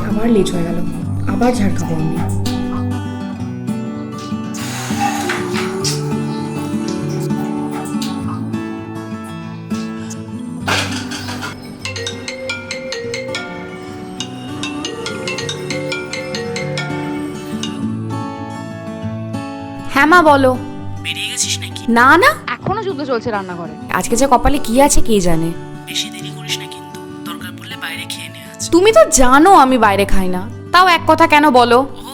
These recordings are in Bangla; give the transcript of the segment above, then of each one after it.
আবার লেট হয়ে গেল, আবার ঝাড় খাবো আমি। হ্যাঁ মা বলো। বেরিয়ে গেছিস নাকি? না না, এখনো যুদ্ধ চলছে রান্নাঘরে। আজকে যে কপালে কি আছে কে জানে। বেশি দেরি করিস না কিন্তু, দরকার পড়লে বাইরে খেয়ে নে আজ। তুমি তো জানো আমি বাইরে খাই না, তাও এক কথা কেন বলো? ও,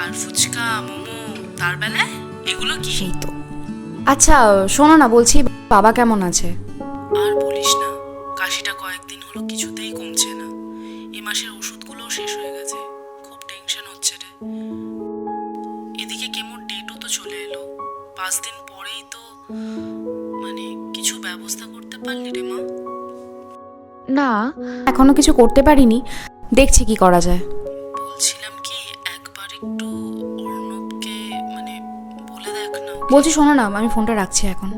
আর ফুচকা মোমো তার বেলায় এগুলো কি? সেই তো। আচ্ছা শোনো না, বলছি বাবা কেমন আছে? আর বলিস না, কাশিটা কয়েকদিন হলো কিছুতেই কমছে না। এই মাসের ওষুধগুলোও শেষ হয়ে গেছে, খুব টেনশন হচ্ছে রে। এদিকে কেমন ডেটও তো চলে এলো, 5 দিন পরেই তো। মানে কিছু ব্যবস্থা করতে পারলি রে মা? না এখনো কিছু করতে পারিনি, দেখছি কি করা যায়। বলছিলাম কি, একবার একটু অর্ণবকে মানে বলে দেখ না। বলছি শোনো না, আমি ফোনটা রাখছি এখন।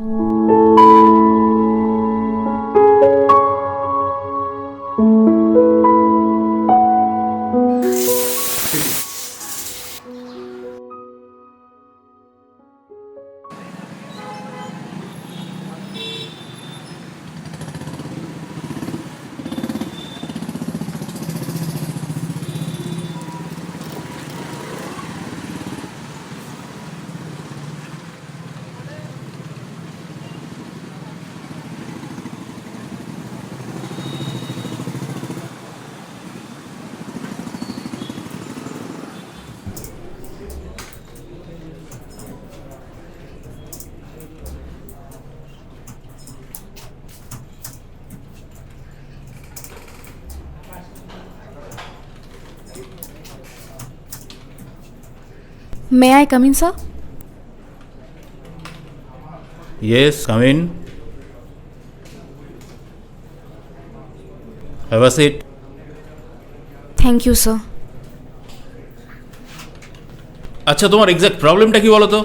May I come in, sir? Yes, come in. Have a seat. Thank you, sir. আচ্ছা তোমার এক্স্যাক্ট প্রবলেমটা কি বলো তো?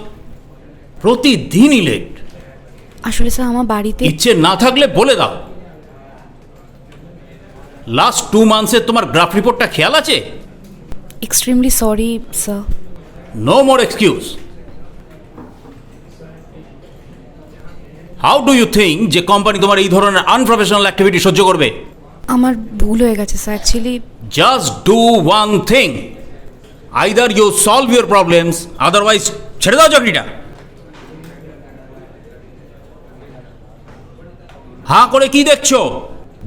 প্রতিদিনই লেট। আসলে স্যার আমার বাড়িতে ইচ্ছে না থাকলে বলে দাও। লাস্ট 2 মান্থসের তোমার গ্রাফ রিপোর্টটা খেয়াল আছে? Extremely sorry sir. No more excuse. How do you think যে কোম্পানি তোমার এই ধরনের আনপ্রফেশনাল অ্যাক্টিভিটি সহ্য করবে? আমার ভুল হয়ে গেছে sir, actually just do one thing, either you solve your problems, otherwise ছেড়ে দাও চাকরিটা। হাঁ করে কি দেখছো?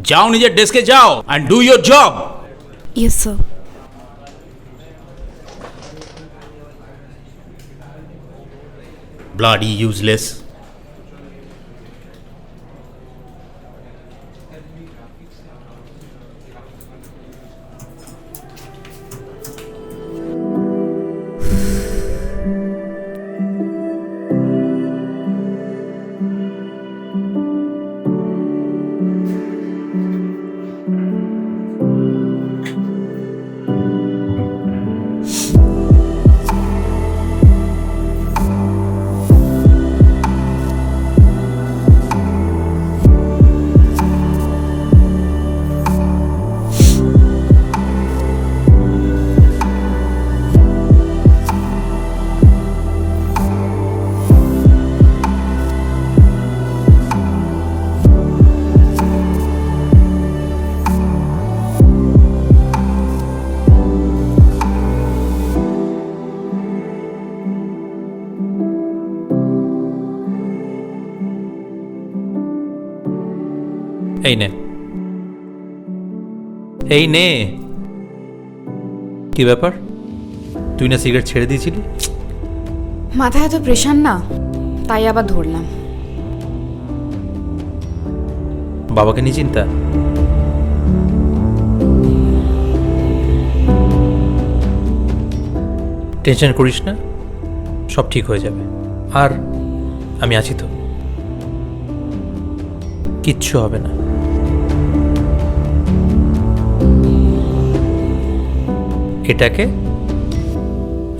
যাও নিজের ডেস্কে যাও and do your job. Yes sir. Bloody useless. এই নে, এই নে। কি ব্যাপার, তুই না সিগারেট ছেড়ে দিয়েছিলি? মাথায় এত প্রেশার না, তাই আবার ধরলাম। বাবাকে নিয়ে চিন্তা? টেনশন করিস না, সব ঠিক হয়ে যাবে। আর আমি আছি তো, কিচ্ছু হবে না। এটাকে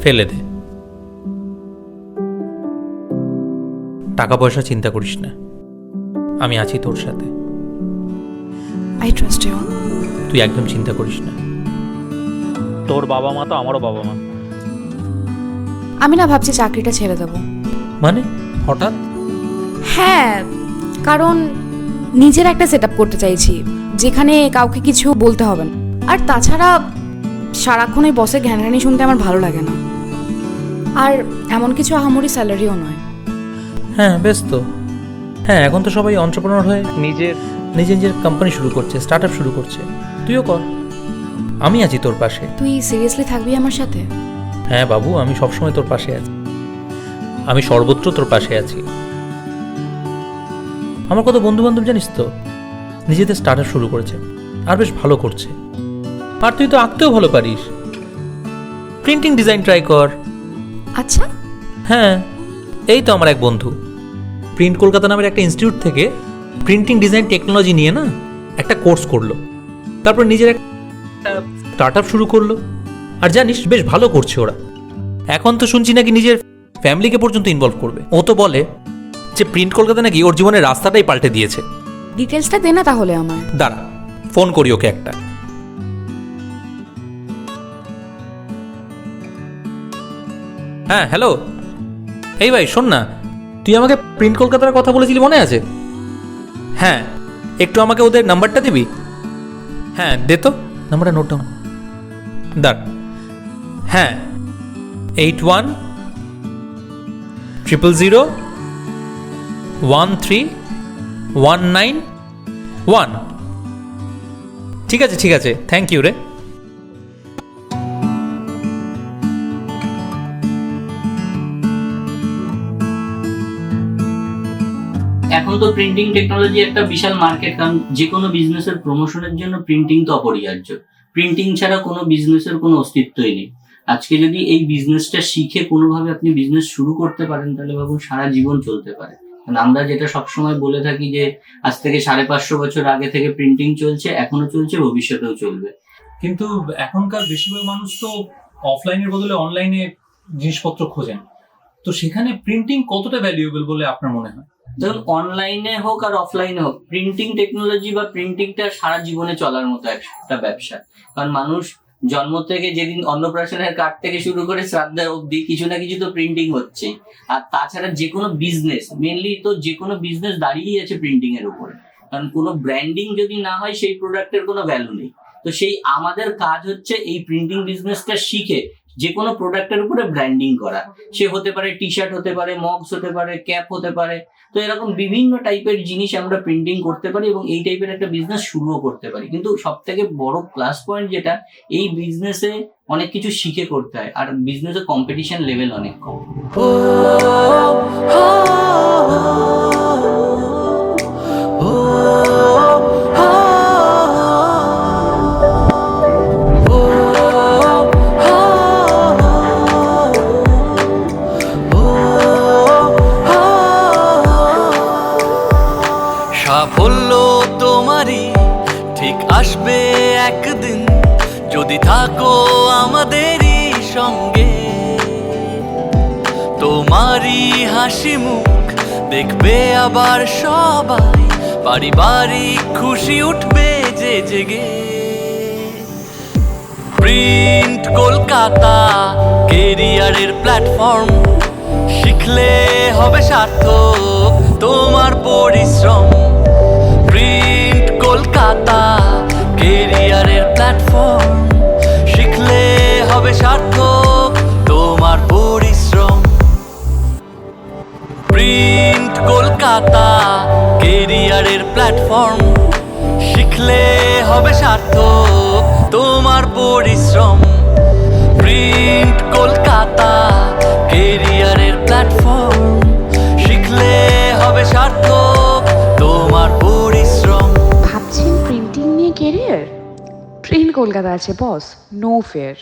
ফেলে দে। টাকা পয়সা চিন্তা করিস না, আমি আছি তোর সাথে। I trust you. তুই একদম চিন্তা করিস না, তোর বাবা মা তো আমারও বাবা মা। আমি না ভাবছি চাকরিটা ছেড়ে দেবো। মানে হঠাৎ? হ্যাঁ, কারণ নিজের একটা সেট আপ করতে চাইছি যেখানে কাউকে কিছু বলতে হবে না। আর তাছাড়া সারাক্ষণ ওই বসে ঘ্যানঘ্যানি শুনতে আমার ভালো লাগে না। আর এমন কিছু আহামরি স্যালারিও নয়। হ্যাঁ বেশ তো। হ্যাঁ, এখন তো সবাই এন্টারপ্রেনার হয়ে নিজের নিজের কোম্পানি শুরু করছে, স্টার্ট আপ শুরু করছে। তুইও কর, আমি আছি তোর পাশে। তুই সিরিয়াসলি থাকবি আমার সাথে? হ্যাঁ বাবু, আমি সবসময় তোর পাশে আছি, আমি সর্বত্র তোর পাশে আছি। আমার কত বন্ধু বান্ধব জানিস তো, নিজেদের স্টার্ট আপ শুরু করেছে আর বেশ ভালো করছে। আর তুই তো আঁকতেও ভালো পারিস, প্রিন্টিং ডিজাইন ট্রাই কর। আচ্ছা। হ্যাঁ, এই তো আমার এক বন্ধু প্রিন্ট কলকাতা নামের একটা ইনস্টিটিউট থেকে প্রিন্টিং ডিজাইন টেকনোলজি নিয়ে না একটা কোর্স করলো, তারপর নিজের একটা স্টার্ট আপ শুরু করলো। আর জানিস, বেশ ভালো করছে ওরা। এখন তো শুনছি নাকি নিজের ফ্যামিলিকে পর্যন্ত ইনভলভ করবে। ও তো বলে যে প্রিন্ট কলকাতা নাকি ওর জীবনের রাস্তাটাই পাল্টে দিয়েছে। ডিটেলসটা দে না তাহলে আমায়। দাঁড়া, ফোন করি ওকে একটা। হ্যাঁ হ্যালো, এই ভাই শোন না, তুই আমাকে প্রিন্ট কলকাতার কথা বলেছিলি, মনে আছে? হ্যাঁ, একটু আমাকে ওদের নাম্বারটা দিবি? হ্যাঁ দে তো, নাম্বারটা নোট ডাউন। দাঁড়, হ্যাঁ 8100013191। ঠিক আছে ঠিক আছে, থ্যাংক ইউ রে। এখন তো প্রিন্টিং টেকনোলজি একটা বিশাল মার্কেট, কারণ যে কোনো বিজনেসের প্রমোশনের জন্য প্রিন্টিং তো অপরিহার্য। প্রিন্টিং ছাড়া কোনো বিজনেসের কোনো অস্তিত্বই নেই। আজকে যদি এই বিজনেসটা শিখে কোনোভাবে আপনি বিজনেস শুরু করতে পারেন, তাহলে ভাবুন সারা জীবন চলতে পারে। কারণ আমরা যেটা সবসময় বলে থাকি যে আজ থেকে 550 বছর আগে থেকে প্রিন্টিং চলছে, এখনো চলছে, ভবিষ্যতেও চলবে। কিন্তু এখনকার বেশিরভাগ মানুষ তো অফলাইনের বদলে অনলাইনে জিনিসপত্র খোঁজেন, তো সেখানে প্রিন্টিং কতটা ভ্যালুয়েবল বলে আপনার মনে হয়? ধরুন অনলাইনে হোক আর অফলাইনে হোক, প্রিন্টিং টেকনোলজি বা প্রিন্টিংটা সারা জীবনে চলার মতো একটা ব্যবসা। কারণ মানুষ জন্ম থেকে যেদিন অন্নপ্রাশনের কার্ড থেকে শুরু করে শ্রাদ্ধের অবধি কিছু না কিছু তো প্রিন্টিং হচ্ছে। আর তাছাড়া যে কোনো বিজনেস, মেনলি তো যে কোনো বিজনেস দাঁড়িয়েই আছে প্রিন্টিং এর উপরে। কারণ কোনো ব্র্যান্ডিং যদি না হয়, সেই প্রোডাক্টের কোনো ভ্যালু নেই। তো সেই আমাদের কাজ হচ্ছে এই প্রিন্টিং বিজনেসটা শিখে যে কোনো প্রোডাক্টের উপরে ব্র্যান্ডিং করা। সে হতে পারে টি শার্ট, হতে পারে মগস, হতে পারে ক্যাপ, হতে পারে। তো এরকম বিভিন্ন টাইপের জিনিস আমরা প্রিন্টিং করতে পারি এবং এই টাইপের একটা বিজনেস শুরুও করতে পারি। কিন্তু সব থেকে বড় প্লাস পয়েন্ট যেটা, এই বিজনেসে অনেক কিছু শিখে করতে হয়, আর বিজনেসের কম্পিটিশন লেভেল অনেক কম। সাফল্য তোমারই ঠিক আসবে একদিন, যদি থাকো আমাদেরই সঙ্গে। তোমারই হাসি মুখ দেখবে আবার সবাই, পারিবারিক খুশি উঠবে যে জেগে। প্রিন্ট কলকাতা কেরিয়ারের প্ল্যাটফর্ম, শিখলে হবে সার্থক তোমার পরিশ্রম। প্রিন্ট কলকাতা কেরিয়ারের প্ল্যাটফর্ম, শিখলে হবে সার্থক তোমার পরিশ্রম। প্রিন্ট কলকাতা কেরিয়ারের প্ল্যাটফর্ম, শিখলে হবে সার্থক তোমার পরিশ্রম। প্রিন্ট কলকাতা কেরিয়ারের প্ল্যাটফর্ম, শিখলে হবে সার্থক তোমার পরিশ্রম। ভাবছেন প্রিন্টিং নিয়ে কেরিয়ার? প্রিন্ট কলকাতা আছে বস, নো ফেয়ার।